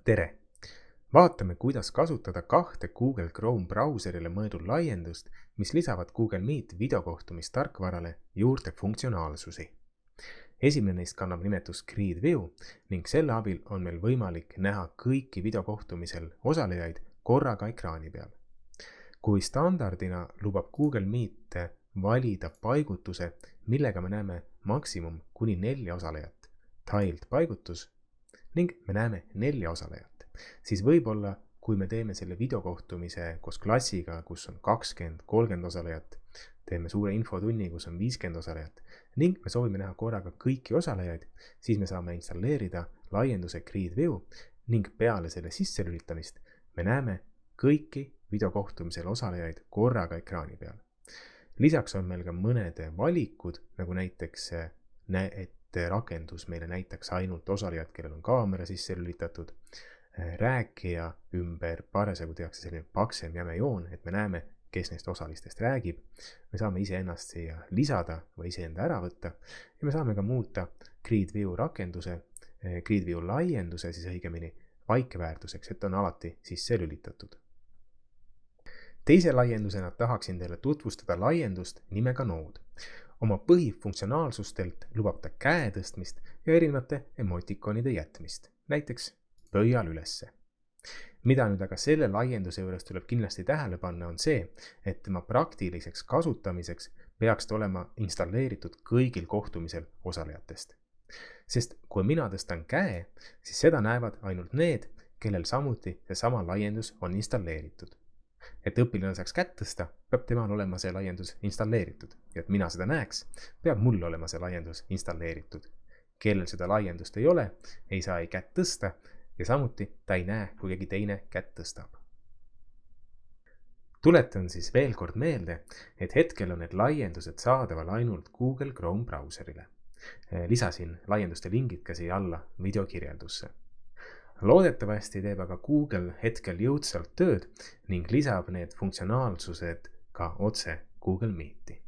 Tere! Vaatame, kuidas kasutada kahte Google Chrome brauserile mõeldud laiendust, mis lisavad Google Meet videokohtumistarkvarale juurde funktsionaalsusi. Esimene neist kannab nimetust Grid View ning selle abil on meil võimalik näha kõiki videokohtumisel osalejaid korraga ekraani peal. Kui standardina lubab Google Meet valida paigutuse, millega me näeme maksimum kuni 4 osalejat, tiled paigutus, ning me näeme 4 osalejat, siis võib-olla, kui me teeme selle videokohtumise koos klassiga, kus on 20-30 osalejat, teeme suure infotunni, kus on 50 osalejat ning me soovime näha korraga kõiki osalejaid, siis me saame installeerida laienduse Grid View ning peale selle sisselülitamist me näeme kõiki videokohtumisel osalejaid korraga ekraani peal. Lisaks on meil ka mõned valikud, nagu näiteks, et rakendus meile näitaks ainult osalejad, kellel on kaamera sisse lülitatud, rääkija ümber parasjagu tehakse selline paksem jäme joon, et me näeme, kes neist osalistest räägib. Me saame iseennast siia lisada või iseenda ära võtta ja me saame ka muuta Grid View rakenduse, Grid View laienduse siis õigemini vaikeväärtuseks, et on alati sisse lülitatud. Teise laiendusena tahaksin teile tutvustada laiendust nimega Node. Oma põhifunktsionaalsustelt lubab ta käe tõstmist ja erinevate emotikonide jätmist, näiteks pöial ülesse. Mida nüüd aga selle laienduse juures tuleb kindlasti tähele panna on see, et tema praktiliseks kasutamiseks peaks ta olema installeeritud kõigil kohtumisel osalejatest. Sest kui mina tõstan käe, siis seda näevad ainult need, kellel samuti see sama laiendus on installeeritud. Et õpilane saaks kätt tõsta, peab temal olema see laiendus installeeritud ja et mina seda näeks, peab mul olema see laiendus installeeritud. Kellel seda laiendust ei ole, ei saa ei kätt tõsta ja samuti ta ei näe, kui keegi teine kätt tõstab. Tuletan siis veel kord meelde, et hetkel on need laiendused saadaval ainult Google Chrome brauserile. Lisasin laienduste lingid ka siia alla videokirjeldusse. Loodetavasti teeb aga Google hetkel jõudsalt tööd ning lisab need funktsionaalsused ka otse Google Meeti.